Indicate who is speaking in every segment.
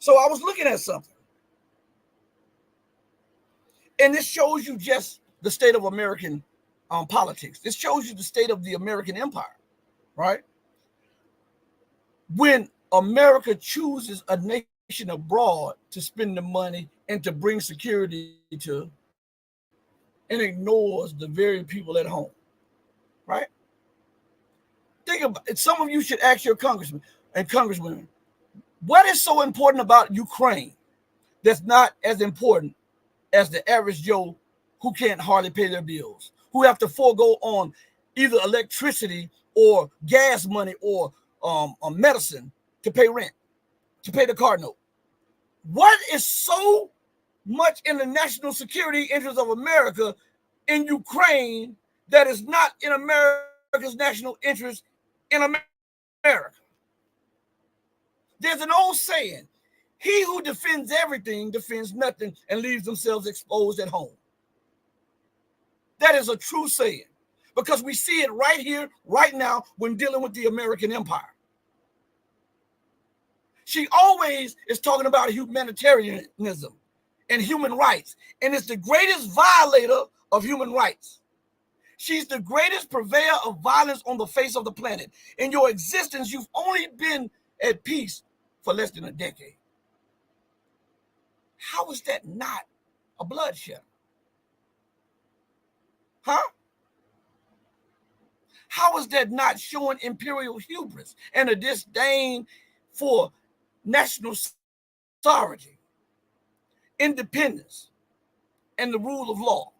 Speaker 1: So I was looking at something, and this shows you just the state of American politics. This shows you the state of the American empire, right? When America chooses a nation abroad to spend the money and to bring security to, and ignores the very people at home, right? Think about it. Some of you should ask your congressmen and congresswomen, what is so important about Ukraine that's not as important as the average Joe who can't hardly pay their bills, who have to forego on either electricity or gas money or medicine to pay rent, to pay the car note? What is so much in the national security interest of America in Ukraine that is not in America's national interest in America? There's an old saying, he who defends everything defends nothing and leaves themselves exposed at home. That is a true saying, because we see it right here, right now, when dealing with the American empire. She always is talking about humanitarianism and human rights, and it's the greatest violator of human rights. She's the greatest purveyor of violence on the face of the planet. In your existence, you've only been at peace for less than a decade. How is that not a bloodshed? Huh? How is that not showing imperial hubris and a disdain for national sovereignty, independence, and the rule of law?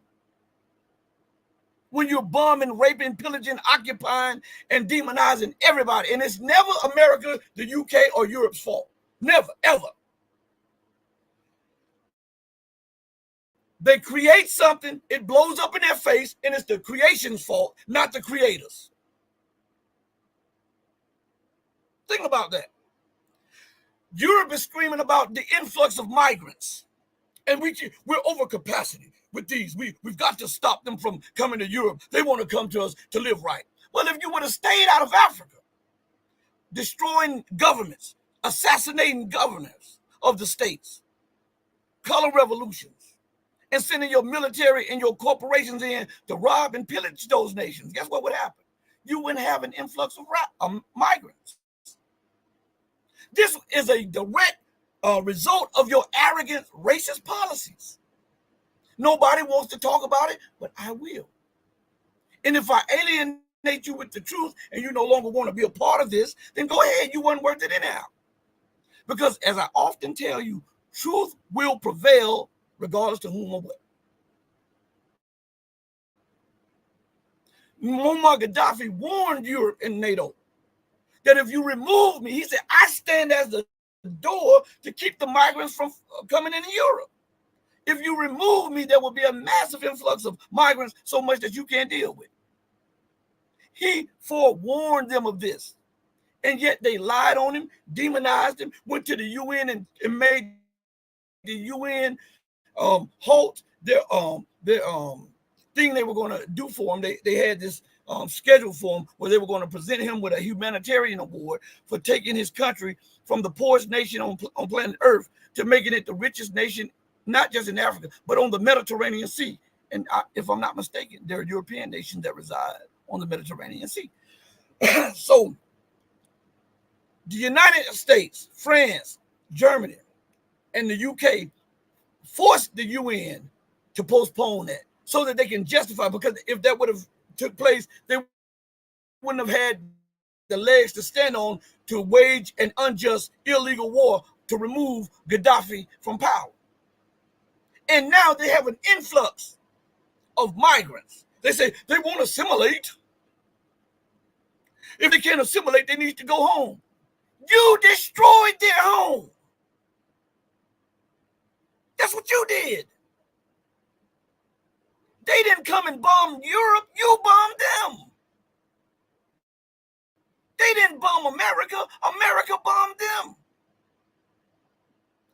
Speaker 1: When you're bombing, raping, pillaging, occupying, and demonizing everybody. And it's never America, the UK, or Europe's fault. Never, ever. They create something, it blows up in their face, and it's the creation's fault, not the creators. Think about that. Europe is screaming about the influx of migrants, and we're over capacity with these. We've got to stop them from coming to Europe. They want to come to us to live right. Well, if you would have stayed out of Africa, destroying governments, assassinating governors of the states, color revolutions, and sending your military and your corporations in to rob and pillage those nations, guess what would happen? You wouldn't have an influx of migrants. This is a direct result of your arrogant, racist policies. Nobody wants to talk about it, but I will. And if I alienate you with the truth and you no longer want to be a part of this, then go ahead, you weren't worth it anyhow. Because as I often tell you, truth will prevail regardless to whom or what. Muammar Gaddafi warned Europe and NATO that if you remove me, he said, I stand as the door to keep the migrants from coming into Europe. If you remove me, there will be a massive influx of migrants, so much that you can't deal with. He forewarned them of this, and yet they lied on him, demonized him, went to the UN and made the UN halt their thing they were going to do for him. They had this schedule for him where they were going to present him with a humanitarian award for taking his country from the poorest nation on planet Earth to making it the richest nation, not just in Africa, but on the Mediterranean Sea. And if I'm not mistaken, there are European nations that reside on the Mediterranean Sea. So the United States, France, Germany, and the UK forced the UN to postpone that so that they can justify, because if that would have took place, they wouldn't have had the legs to stand on to wage an unjust, illegal war to remove Gaddafi from power. And now they have an influx of migrants. They say they won't assimilate. If they can't assimilate, they need to go home. You destroyed their home. That's what you did. They didn't come and bomb Europe. You bombed them. They didn't bomb America. America bombed them.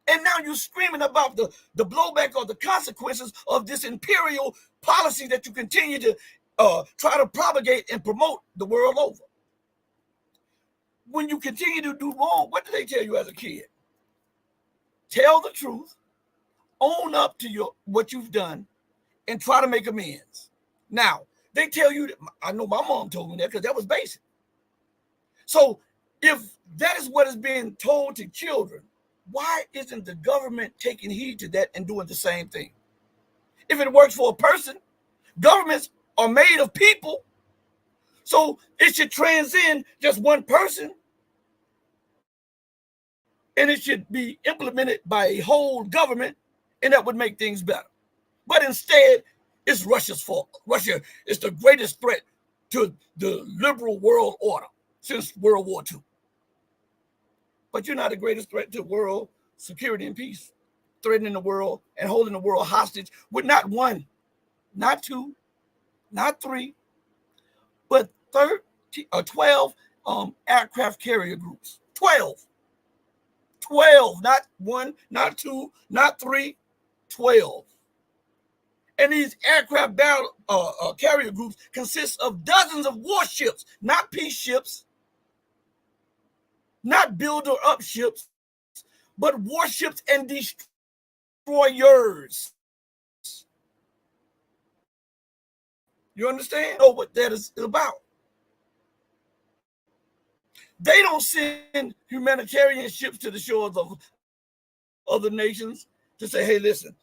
Speaker 1: And now you're screaming about the blowback or the consequences of this imperial policy that you continue to try to propagate and promote the world over. When you continue to do wrong, what did they tell you as a kid? tell the truth, own up to what you've done, and try to make amends. Now, they tell you that, I know my mom told me that because that was basic. So if that is what is being told to children, why isn't the government taking heed to that and doing the same thing? If it works for a person, governments are made of people, so it should transcend just one person, and it should be implemented by a whole government, and that would make things better. But instead, it's Russia's fault. Russia is the greatest threat to the liberal world order since World War II. But you're not the greatest threat to world security and peace, threatening the world and holding the world hostage with not one, not two, not three, but 12 aircraft carrier groups. 12. 12, not one, not two, not three, 12. And these aircraft battle carrier groups consist of dozens of warships, not peace ships, not builder-up ships, but warships and destroyers. You understand? Know what that is about. They don't send humanitarian ships to the shores of other nations to say, hey, listen,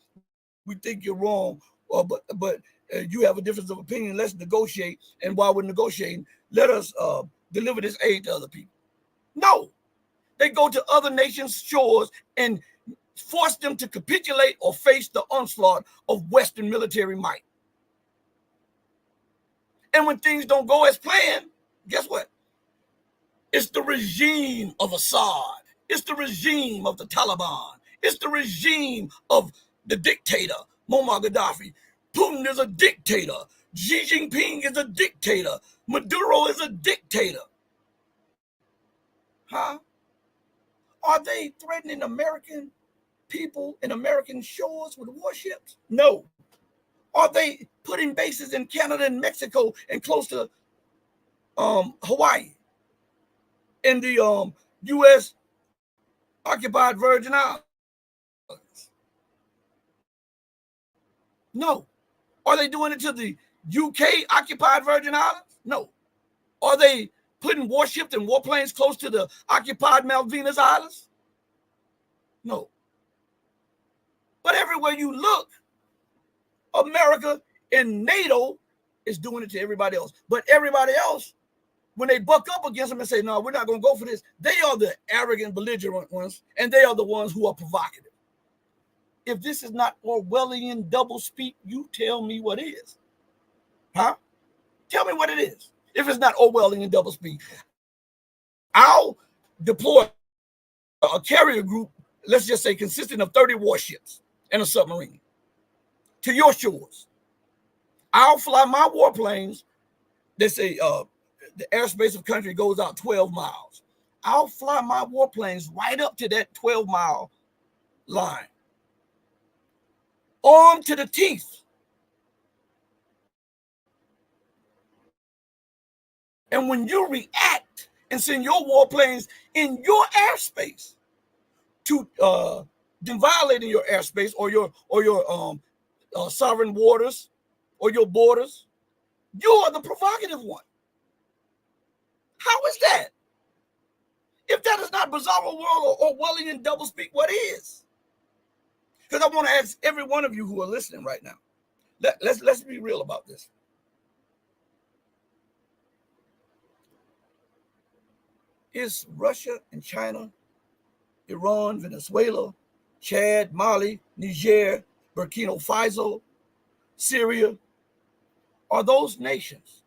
Speaker 1: we think you're wrong, but you have a difference of opinion. Let's negotiate. And while we're negotiating, let us deliver this aid to other people. No, they go to other nations' shores and force them to capitulate or face the onslaught of Western military might. And when things don't go as planned, guess what? It's the regime of Assad. It's the regime of the Taliban. It's the regime of the dictator, Muammar Gaddafi. Putin is a dictator. Xi Jinping is a dictator. Maduro is a dictator. Huh? Are they threatening American people and American shores with warships? No. Are they putting bases in Canada and Mexico and close to Hawaii? In the U.S. occupied Virgin Islands? No. Are they doing it to the UK occupied Virgin Islands? No. Are they putting warships and warplanes close to the occupied Malvinas Islands? No. But everywhere you look, America and NATO is doing it to everybody else. But everybody else, when they buck up against them and say, no, we're not going to go for this, they are the arrogant, belligerent ones, and they are the ones who are provocative. If this is not Orwellian doublespeak, you tell me what is. Huh? Tell me what it is. If it's not Orwellian doublespeak, I'll deploy a carrier group, let's just say consisting of 30 warships and a submarine to your shores. I'll fly my warplanes. They say the airspace of country goes out 12 miles. I'll fly my warplanes right up to that 12-mile line, armed to the teeth. And when you react and send your warplanes in your airspace to violating your airspace or your sovereign waters or your borders, you are the provocative one. How is that? If that is not Bizarro World or Orwellian doublespeak, what is? Because I want to ask every one of you who are listening right now. Let's be real about this. Is Russia and China, Iran, Venezuela, Chad, Mali, Niger, Burkina Faso, Syria, are those nations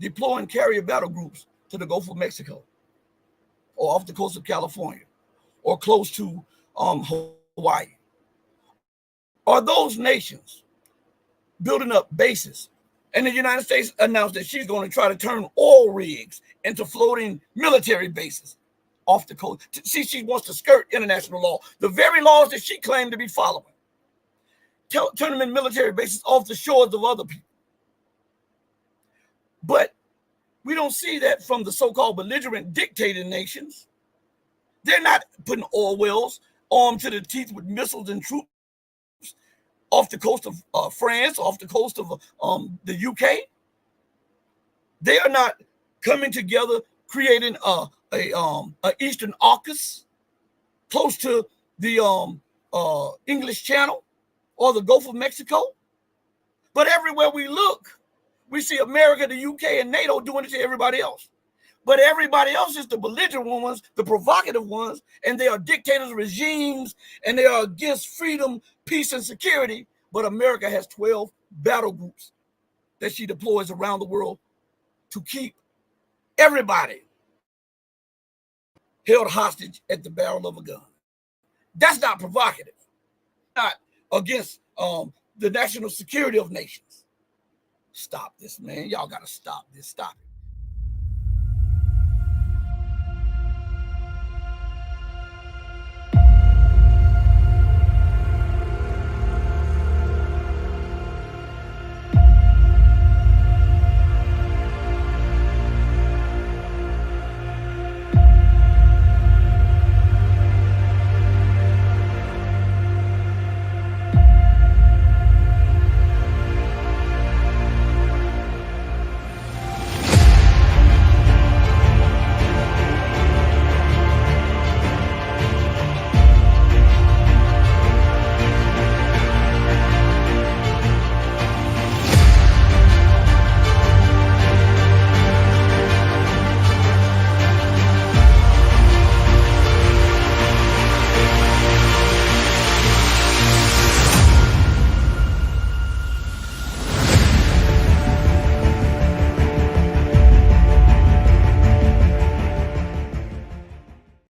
Speaker 1: deploying carrier battle groups to the Gulf of Mexico or off the coast of California or close to Hawaii? Are those nations building up bases? And the United States announced that she's going to try to turn oil rigs into floating military bases off the coast. See, she wants to skirt international law, the very laws that she claimed to be following. Turn them in military bases off the shores of other people. But we don't see that from the so-called belligerent dictator nations. They're not putting oil wells armed to the teeth with missiles and troops off the coast of France, off the coast of the UK. They are not coming together, creating a Eastern AUKUS close to the English Channel or the Gulf of Mexico. But everywhere we look, we see America, the UK, and NATO doing it to everybody else. But everybody else is the belligerent ones, the provocative ones, and they are dictators, regimes, and they are against freedom, peace, and security. But America has 12 battle groups that she deploys around the world to keep everybody held hostage at the barrel of a gun. That's not provocative. Not against the national security of nations. Stop this, man. Y'all got to stop this. Stop it.